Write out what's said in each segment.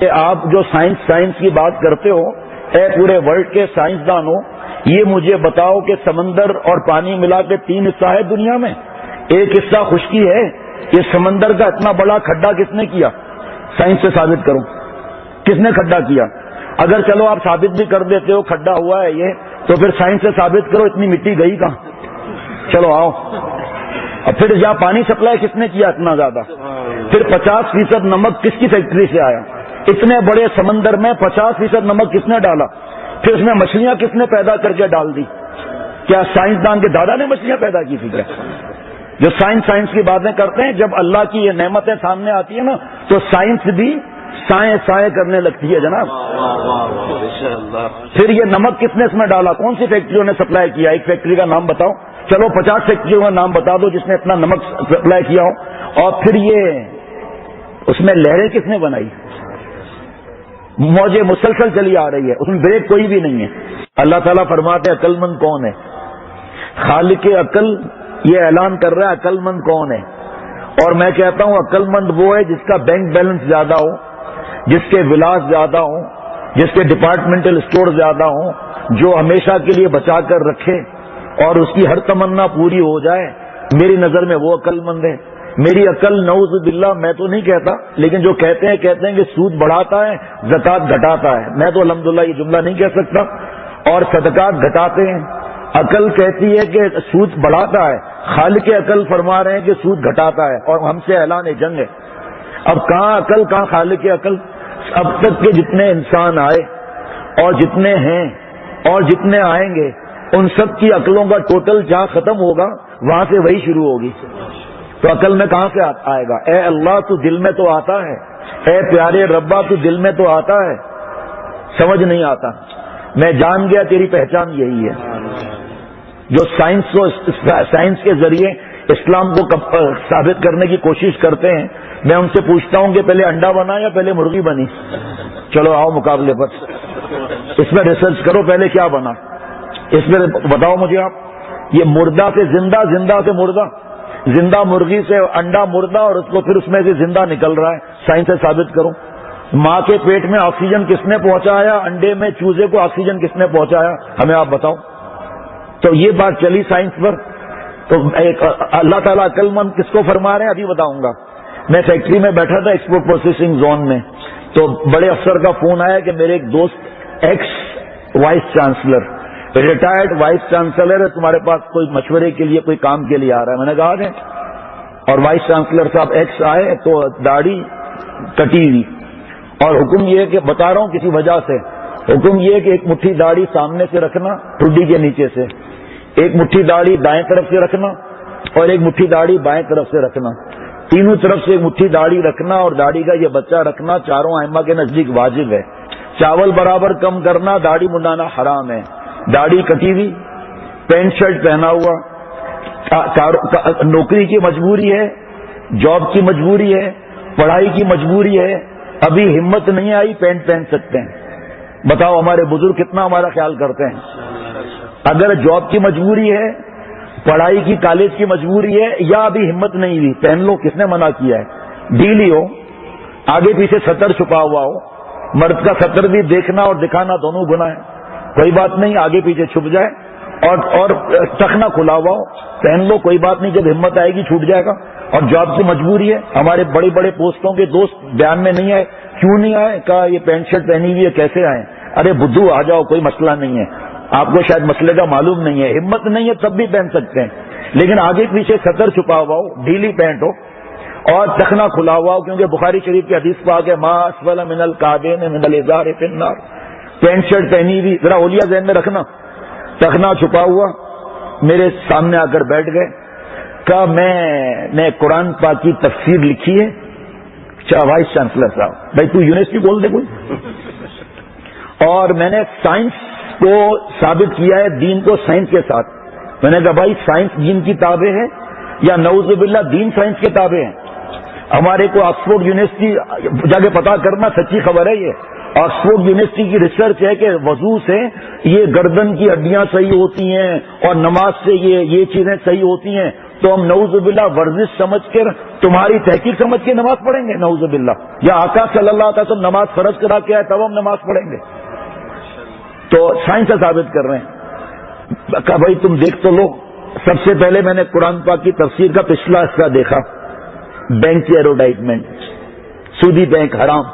کہ آپ جو سائنس کی بات کرتے ہو، اے پورے ورلڈ کے سائنسدانوں، یہ مجھے بتاؤ کہ سمندر اور پانی ملا کے 3 حصہ ہے دنیا میں، ایک حصہ خشکی ہے۔ یہ سمندر کا اتنا بڑا کھڈا کس نے کیا؟ سائنس سے ثابت کرو، کس نے کھڈا کیا؟ اگر چلو آپ ثابت بھی کر دیتے ہو کھڈا ہوا ہے یہ، تو پھر سائنس سے ثابت کرو اتنی مٹی گئی کہاں؟ چلو آؤ۔ اور پھر یہاں پانی سپلائی کس نے کیا اتنا زیادہ؟ پھر 50% نمک کس کی فیکٹری سے آیا؟ اتنے بڑے سمندر میں 50% نمک کس نے ڈالا؟ پھر اس میں مچھلیاں کس نے پیدا کر کے ڈال دی؟ کیا سائنسدان کے دادا نے مچھلیاں پیدا کی تھی کیا؟ جو سائنس کی باتیں کرتے ہیں، جب اللہ کی یہ نعمتیں سامنے آتی ہیں نا تو سائنس بھی سائیں کرنے لگتی ہے جناب۔ پھر یہ نمک کس نے اس میں ڈالا؟ کون سی فیکٹریوں نے سپلائی کیا؟ ایک فیکٹری کا نام بتاؤ، چلو 50 فیکٹریوں کا نام بتا دو جس نے اتنا نمک سپلائی کیا ہو۔ اور پھر یہ اس میں لہریں کس نے بنائی؟ موجیں مسلسل چلی آ رہی ہے، اس میں بریک کوئی بھی نہیں ہے۔ اللہ تعالیٰ فرماتے ہیں عقل مند کون ہے؟ خالق عقل یہ اعلان کر رہا ہے عقل مند کون ہے؟ اور میں کہتا ہوں عقل مند وہ ہے جس کا بینک بیلنس زیادہ ہو، جس کے ولاس زیادہ ہوں، جس کے ڈپارٹمنٹل اسٹور زیادہ ہوں، جو ہمیشہ کے لیے بچا کر رکھے اور اس کی ہر تمنا پوری ہو جائے۔ میری نظر میں وہ عقل مند ہے۔ میری عقل نعوذ باللہ میں تو نہیں کہتا، لیکن جو کہتے ہیں کہ سود بڑھاتا ہے زکوٰۃ گھٹاتا ہے، میں تو الحمدللہ یہ جملہ نہیں کہہ سکتا، اور صدقات گھٹاتے ہیں۔ عقل کہتی ہے کہ سود بڑھاتا ہے، خالق عقل فرما رہے ہیں کہ سود گھٹاتا ہے، اور ہم سے اعلان جنگ ہے۔ اب کہاں عقل کہاں خالق عقل؟ اب تک کے جتنے انسان آئے اور جتنے ہیں اور جتنے آئیں گے، ان سب کی عقلوں کا ٹوٹل جہاں ختم ہوگا وہاں سے وہی شروع ہوگی۔ تو عقل میں کہاں سے آئے گا؟ اے اللہ تو دل میں تو آتا ہے، اے پیارے ربا تو دل میں تو آتا ہے، سمجھ نہیں آتا۔ میں جان گیا تیری پہچان یہی ہے۔ جو سائنس کے ذریعے اسلام کو ثابت کرنے کی کوشش کرتے ہیں، میں ان سے پوچھتا ہوں کہ پہلے انڈا بنا یا پہلے مرغی بنی؟ چلو آؤ مقابلے پر، اس میں ریسرچ کرو پہلے کیا بنا، اس میں بتاؤ مجھے آپ۔ یہ مردہ سے زندہ، زندہ سے مردہ، زندہ مرغی سے انڈا مردہ، اور اس کو پھر اس میں سے زندہ نکل رہا ہے، سائنس سے ثابت کرو۔ ماں کے پیٹ میں آکسیجن کس نے پہنچایا؟ انڈے میں چوزے کو آکسیجن کس نے پہنچایا؟ ہمیں آپ بتاؤ۔ تو یہ بات چلی سائنس پر۔ تو اللہ تعالیٰ عقل مند کس کو فرما رہے ہیں ابھی بتاؤں گا۔ میں فیکٹری میں بیٹھا تھا ایکسپورٹ پروسیسنگ زون میں، تو بڑے افسر کا فون آیا کہ میرے ایک دوست x vice chancellor, retired vice chancellor ہے، تمہارے پاس کوئی مشورے کے لیے کوئی کام کے لیے آ رہا ہے۔ میں نے کہا کہ اور وائس چانسلر صاحب ایکس آئے تو داڑھی کٹی ہوئی، اور حکم یہ ہے کہ بتا رہا ہوں کسی وجہ سے، حکم یہ ہے کہ ایک مٹھی داڑھی سامنے سے رکھنا ٹھڈی کے نیچے سے، ایک مٹھی داڑھی دائیں طرف سے رکھنا، اور ایک مٹھی داڑھی بائیں طرف سے رکھنا، تینوں طرف سے ایک مٹھی داڑھی رکھنا، اور داڑھی کا یہ بچہ رکھنا چاروں ائمہ کے نزدیک واجب ہے۔ چاول برابر کم کرنا، داڑھی منڈانا حرام ہے۔ داڑھی کٹی ہوئی، پینٹ شرٹ پہنا ہوا، نوکری کی مجبوری ہے، جاب کی مجبوری ہے، پڑھائی کی مجبوری ہے، ابھی ہمت نہیں آئی پینٹ پہن سکتے ہیں۔ بتاؤ ہمارے بزرگ کتنا ہمارا خیال کرتے ہیں۔ اگر جاب کی مجبوری ہے، پڑھائی کی کالج کی مجبوری ہے، یا ابھی ہمت نہیں ہوئی، پہن لو، کس نے منع کیا ہے؟ ڈھیلی ہو، آگے پیچھے سطر چھپا ہوا ہو، مرد کا سطر بھی دیکھنا اور دکھانا دونوں گناہ ہے، کوئی بات نہیں، آگے پیچھے چھپ جائے، اور ٹخنا کھلا ہوا ہو، پہن لو، کوئی بات نہیں، جب ہمت آئے گی چھوٹ جائے گا۔ اور جاب کی مجبوری ہے، ہمارے بڑے بڑے پوسٹوں کے دوست بیان میں نہیں آئے، کیوں نہیں آئے؟ کہا یہ پینٹ شرٹ پہنی ہوئی ہے کیسے آئے؟ ارے بدھو آ جاؤ، کوئی مسئلہ نہیں ہے، آپ کو شاید مسئلے کا معلوم نہیں ہے، ہمت نہیں ہے تب بھی پہن سکتے ہیں، لیکن آگے پیچھے سطر چھپا ہوا ہو، ڈھیلی پینٹ ہو اور ٹخنا کھلا ہوا ہو، کیونکہ بخاری شریف کی حدیث پاک ہے ما اسفل من الکعبین من الازار فی النار۔ پینٹ شرٹ پہنی ہوئی، ذرا اولیا ذہن میں رکھنا، ٹخنا چھپا ہوا، میرے سامنے آ کر بیٹھ گئے، کہا میں نے قرآن پاک کی تفسیر لکھی ہے۔ وائس چانسلر صاحب، بھائی تو یونیورسٹی بول دے کوئی، اور میں نے سائنس کو ثابت کیا ہے دین کو سائنس کے ساتھ۔ میں نے کہا بھائی سائنس دین کی تابع ہے یا نعوذ باللہ دین سائنس کے تابع ہے؟ ہمارے کو آکسفورڈ یونیورسٹی جا کے پتا کرنا، سچی خبر ہے یہ، آکسفورڈ یونیورسٹی کی ریسرچ ہے کہ وضو سے یہ گردن کی ہڈیاں صحیح ہوتی ہیں اور نماز سے یہ چیزیں صحیح ہوتی ہیں، تو ہم نعوذ باللہ ورزش سمجھ کر تمہاری تحقیق سمجھ کے نماز پڑھیں گے؟ نعوذ باللہ. یا آقا صلی اللہ علیہ وسلم نماز فرض کرا کے آئے تب ہم نماز پڑھیں گے؟ تو سائنس سے ثابت کر رہے ہیں. کہا بھائی تم دیکھ تو لو. سب سے پہلے میں نے قرآن پاک کی تفسیر کا پچھلا حصہ دیکھا. بینک کی ایڈورٹائزمنٹ، سودی بینک حرام.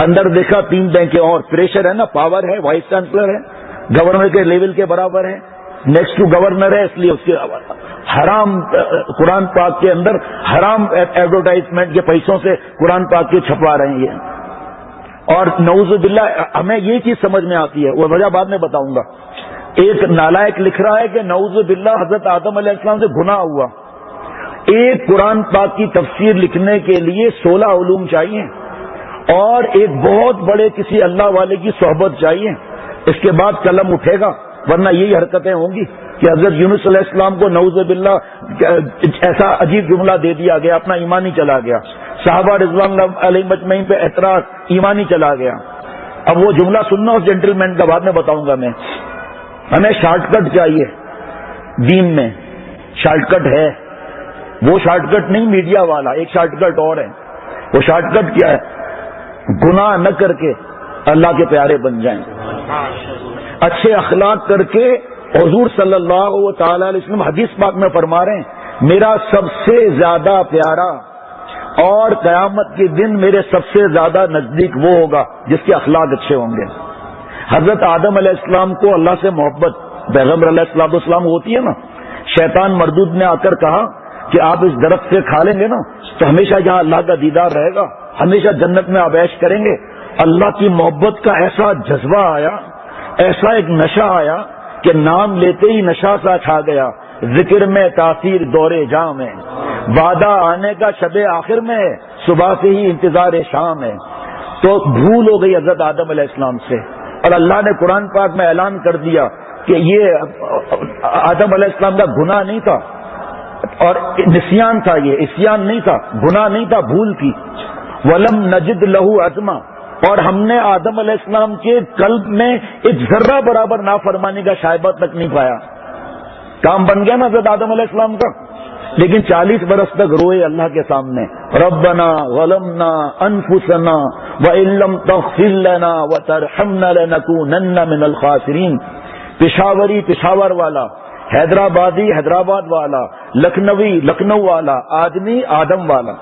اندر دیکھا 3 بینکیں اور، پریشر ہے نا، پاور ہے، وائس چانسلر ہے، گورنر کے لیول کے برابر ہے، نیکسٹ ٹو گورنر ہے، اس لیے اس کے حرام قرآن پاک کے اندر حرام ایڈورٹائزمنٹ کے پیسوں سے قرآن پاک کے چھپوا رہے ہیں یہ. اور نعوذ باللہ ہمیں یہ چیز سمجھ میں آتی ہے، وہ وجہ بعد میں بتاؤں گا. ایک نالائق لکھ رہا ہے کہ نعوذ باللہ حضرت آدم علیہ السلام سے گناہ ہوا. ایک قرآن پاک کی تفسیر لکھنے کے لیے 16 علوم چاہیے اور ایک بہت بڑے کسی اللہ والے کی صحبت چاہیے. اس کے بعد قلم اٹھے گا، ورنہ یہی حرکتیں ہوں گی کہ حضرت یونس علیہ السلام کو نعوذ باللہ ایسا عجیب جملہ دے دیا گیا، اپنا ایمان ہی چلا گیا. صحابہ رضوان اللہ علیہ مجمعین پہ اعتراض، ایمان ہی چلا گیا. اب وہ جملہ سننا اس جینٹلمین کا، بعد میں بتاؤں گا میں. ہمیں شارٹ کٹ چاہیے دین میں. شارٹ کٹ ہے، وہ شارٹ کٹ نہیں میڈیا والا، ایک شارٹ کٹ اور ہے. وہ شارٹ کٹ کیا ہے؟ گناہ نہ کر کے اللہ کے پیارے بن جائیں، اچھے اخلاق کر کے. حضور صلی اللہ تعالی علیہ وسلم حدیث پاک میں فرما رہے ہیں میرا سب سے زیادہ پیارا اور قیامت کے دن میرے سب سے زیادہ نزدیک وہ ہوگا جس کے اخلاق اچھے ہوں گے. حضرت آدم علیہ السلام کو اللہ سے محبت پیغمبر علیہ السلام ہوتی ہے نا. شیطان مردود نے آ کر کہا کہ آپ اس درخت سے کھا لیں گے نا تو ہمیشہ جہاں اللہ کا دیدار رہے گا، ہمیشہ جنت میں عیش کریں گے. اللہ کی محبت کا ایسا جذبہ آیا، ایسا ایک نشہ آیا کہ نام لیتے ہی نشہ سا چھا گیا. ذکر میں تاثیر دورے جام ہے، وعدہ آنے کا شب آخر میں ہے، صبح سے ہی انتظار شام ہے. تو بھول ہو گئی حضرت آدم علیہ السلام سے، اور اللہ نے قرآن پاک میں اعلان کر دیا کہ یہ آدم علیہ السلام کا گناہ نہیں تھا اور نسیان تھا، یہ اسیان نہیں تھا، گناہ نہیں تھا، بھول تھی. ولم نجد لہو عزما، اور ہم نے آدم علیہ السلام کے قلب میں ایک ذرہ برابر نافرمانی کا شائبہ تک نہیں پایا. کام بن گیا نا حضرت آدم علیہ السلام کا. لیکن 40 برس تک روئے اللہ کے سامنے، ربنا ظلمنا انفسنا وان لم تغفر لنا وترحمنا لنکونن من الخاسرین. پشاوری پشاور والا، حیدرآبادی حیدرآباد والا، لکھنوی لکھنؤ والا، آدمی آدم والا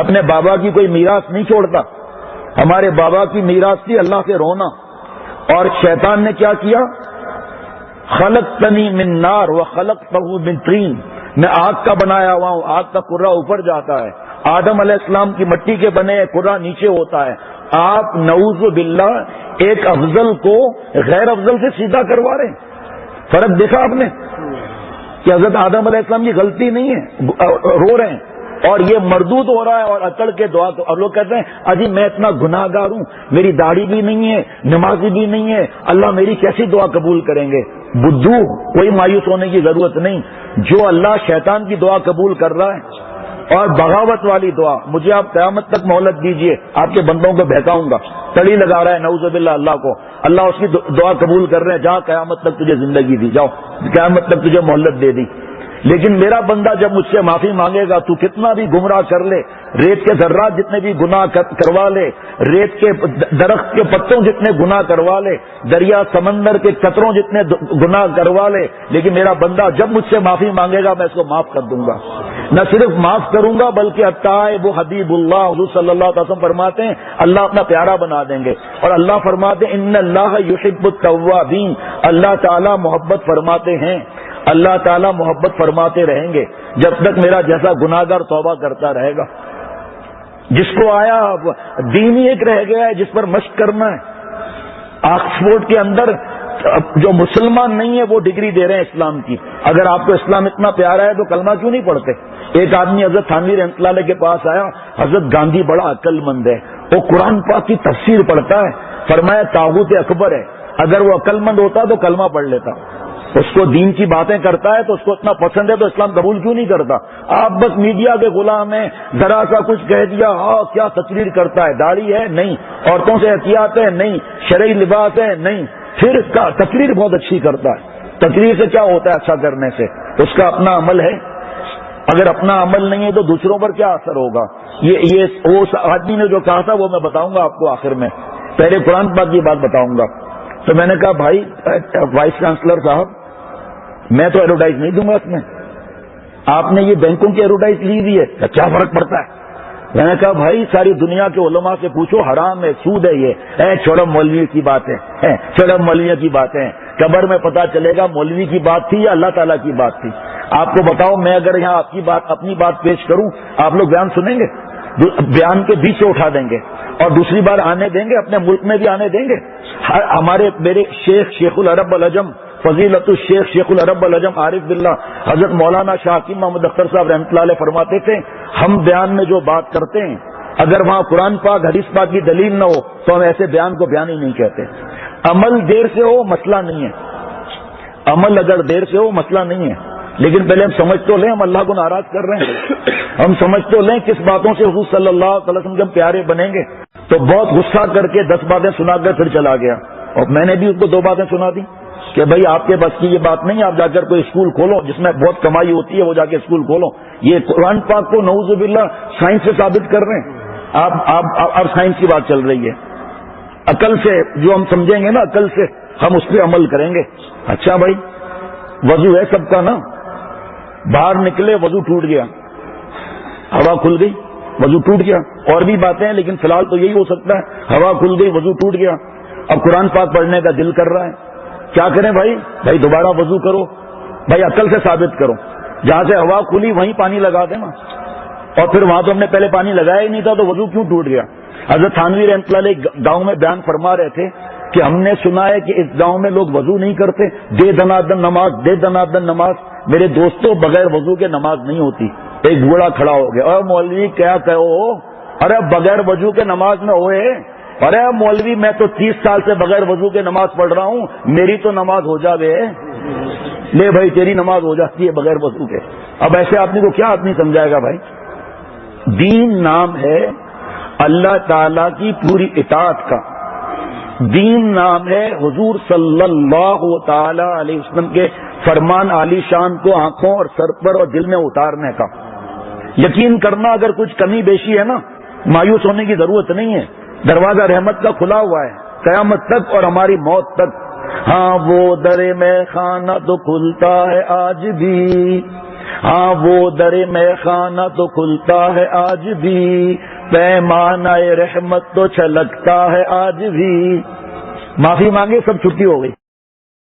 اپنے بابا کی کوئی میراث نہیں چھوڑتا. ہمارے بابا کی میراث تھی اللہ سے رونا. اور شیطان نے کیا کیا؟ خلقتنی من نار وخلقتہ من طین، میں آگ کا بنایا ہوا ہوں، آگ کا کرہ اوپر جاتا ہے، آدم علیہ السلام کی مٹی کے بنے کرہ نیچے ہوتا ہے. آپ نعوذ باللہ ایک افضل کو غیر افضل سے سیدھا کروا رہے ہیں. فرق دیکھا آپ نے کہ حضرت آدم علیہ السلام کی غلطی نہیں ہے، رو رہے ہیں اور یہ مردود ہو رہا ہے اور اکڑ کے دعا. اور لوگ کہتے ہیں اجی میں اتنا گناہ گار ہوں، میری داڑھی بھی نہیں ہے، نمازی بھی نہیں ہے، اللہ میری کیسی دعا قبول کریں گے؟ بدھو، کوئی مایوس ہونے کی ضرورت نہیں. جو اللہ شیطان کی دعا قبول کر رہا ہے اور بغاوت والی دعا، مجھے آپ قیامت تک مہلت دیجئے، آپ کے بندوں کو بہکاؤں گا. تڑی لگا رہا ہے نعوذ باللہ اللہ کو، اللہ اس کی دعا قبول کر رہے ہیں، جا قیامت تک تجھے زندگی دی، جاؤ قیامت تک تجھے مہلت دے دی. لیکن میرا بندہ جب مجھ سے معافی مانگے گا، تو کتنا بھی گمراہ کر لے، ریت کے ذرات جتنے بھی گناہ کروا لے، ریت کے درخت کے پتوں جتنے گناہ کروا لے، دریا سمندر کے قطروں جتنے گناہ کروا لے، لیکن میرا بندہ جب مجھ سے معافی مانگے گا میں اس کو معاف کر دوں گا. نہ صرف معاف کروں گا بلکہ التائب حبیب اللہ، حضور صلی اللہ علیہ وسلم فرماتے ہیں اللہ اپنا پیارا بنا دیں گے. اور اللہ فرماتے ہیں ان اللہ یحب التوابین، اللہ تعالیٰ محبت فرماتے ہیں، اللہ تعالیٰ محبت فرماتے رہیں گے جب تک میرا جیسا گناہگار توبہ کرتا رہے گا. جس کو آیا دین ہی ایک رہ گیا ہے جس پر مشق کرنا ہے. آکسفورڈ کے اندر جو مسلمان نہیں ہے وہ ڈگری دے رہے ہیں اسلام کی. اگر آپ کو اسلام اتنا پیارا ہے تو کلمہ کیوں نہیں پڑھتے؟ ایک آدمی حضرت تھانوی رحمۃ اللہ علیہ کے پاس آیا، حضرت گاندھی بڑا عقل مند ہے، وہ قرآن پاک کی تفسیر پڑھتا ہے، فرمایا طاغوت اکبر ہے، اگر وہ عقل مند ہوتا تو کلمہ پڑھ لیتا. اس کو دین کی باتیں کرتا ہے تو اس کو اتنا پسند ہے تو اسلام قبول کیوں نہیں کرتا؟ آپ بس میڈیا کے غلام ہیں، ذرا سا کچھ کہہ دیا، ہاں کیا تقریر کرتا ہے، داڑھی ہے نہیں، عورتوں سے احتیاط ہے نہیں، شرعی لباس ہے نہیں، پھر تقریر بہت اچھی کرتا ہے. تقریر سے کیا ہوتا ہے؟ اچھا کرنے سے اس کا اپنا عمل ہے. اگر اپنا عمل نہیں ہے تو دوسروں پر کیا اثر ہوگا؟ یہ وہ آدمی نے جو کہا تھا وہ میں بتاؤں گا آپ کو آخر میں، پہلے قرآن پاک کی بات بتاؤں گا۔ تو میں نے کہا بھائی وائس چانسلر صاحب میں تو ایڈورٹائز نہیں دوں گا اس میں، آپ نے یہ بینکوں کی ایڈورٹائز لی ہوئی ہے، کیا فرق پڑتا ہے؟ میں نے کہا بھائی ساری دنیا کے علماء سے پوچھو، حرام ہے، سود ہے یہ، چھوڑو مولوی کی بات ہے، چھوڑو مولوی کی باتیں، قبر میں پتا چلے گا مولوی کی بات تھی یا اللہ تعالیٰ کی بات تھی۔ آپ کو بتاؤ میں اگر یہاں آپ کی بات اپنی بات پیش کروں، آپ لوگ بیان سنیں گے؟ بیان کے بیچ سے اٹھا دیں گے اور دوسری بار آنے دیں گے؟ اپنے ملک میں بھی آنے دیں گے؟ میرے شیخ العرب العجم فضیلت الشیخ شیخ العرب العجم عارف باللہ حضرت مولانا شاہ حکیم محمد اختر صاحب رحمۃ اللہ علیہ فرماتے تھے، ہم بیان میں جو بات کرتے ہیں اگر وہاں قرآن پاک حدیث پاک کی دلیل نہ ہو تو ہم ایسے بیان کو بیان ہی نہیں کہتے۔ عمل دیر سے ہو مسئلہ نہیں ہے، عمل اگر دیر سے ہو مسئلہ نہیں ہے، لیکن پہلے ہم سمجھ تو لیں ہم اللہ کو ناراض کر رہے ہیں، ہم سمجھ تو لیں کس باتوں سے حضور صلی اللہ علیہ وسلم کے پیارے بنیں گے۔ تو بہت غصہ کر کے 10 باتیں سنا کر پھر چلا گیا، اور میں نے بھی اس کو 2 باتیں سنا دی کہ بھائی آپ کے بس کی یہ بات نہیں، آپ جا کر کوئی اسکول کھولو جس میں بہت کمائی ہوتی ہے، وہ جا کے اسکول کھولو۔ یہ قرآن پاک کو نعوذ باللہ سائنس سے ثابت کر رہے ہیں، آپ سائنس کی بات چل رہی ہے، عقل سے جو ہم سمجھیں گے نا، عقل سے ہم اس پہ عمل کریں گے۔ اچھا بھائی وضو ہے سب کا نا، باہر نکلے وضو ٹوٹ گیا، ہوا کھل گئی وضو ٹوٹ گیا، اور بھی باتیں ہیں لیکن فی الحال تو یہی ہو سکتا ہے، ہوا کھل گئی وضو ٹوٹ گیا، اب قرآن پاک پڑھنے کا دل کر رہا ہے، کیا کریں بھائی دوبارہ وضو کرو، بھائی عقل سے ثابت کرو، جہاں سے ہوا کھلی وہیں پانی لگا دینا، اور پھر وہاں تو ہم نے پہلے پانی لگایا ہی نہیں تھا تو وضو کیوں ٹوٹ گیا؟ حضرت تھانوی رحمۃ اللہ علیہ گاؤں میں بیان فرما رہے تھے کہ ہم نے سنا ہے کہ اس گاؤں میں لوگ وضو نہیں کرتے، دے دنادن نماز دے دنادن نماز، میرے دوستوں بغیر وضو کے نماز نہیں ہوتی۔ ایک بوڑھا کھڑا ہو گیا، اور مولوی کیا کہو، ارے بغیر وضو کے نماز میں ہوئے، ارے مولوی میں تو 30 سال سے بغیر وضو کے نماز پڑھ رہا ہوں، میری تو نماز ہو جاوے، لے بھائی تیری نماز ہو جاتی ہے بغیر وضو کے۔ اب ایسے آدمی کو کیا آدمی سمجھائے گا بھائی؟ دین نام ہے اللہ تعالی کی پوری اطاعت کا، دین نام ہے حضور صلی اللہ تعالی علیہ وسلم کے فرمان عالی شان کو آنکھوں اور سر پر اور دل میں اتارنے کا۔ یقین کرنا اگر کچھ کمی بیشی ہے نا، مایوس ہونے کی ضرورت نہیں ہے، دروازہ رحمت کا کھلا ہوا ہے قیامت تک اور ہماری موت تک۔ ہاں وہ در میں خانہ تو کھلتا ہے آج بھی، ہاں وہ در میں خانہ تو کھلتا ہے آج بھی، پیمانہ رحمت تو چھلکتا ہے آج بھی۔ معافی مانگے سب چھٹی ہو گئی۔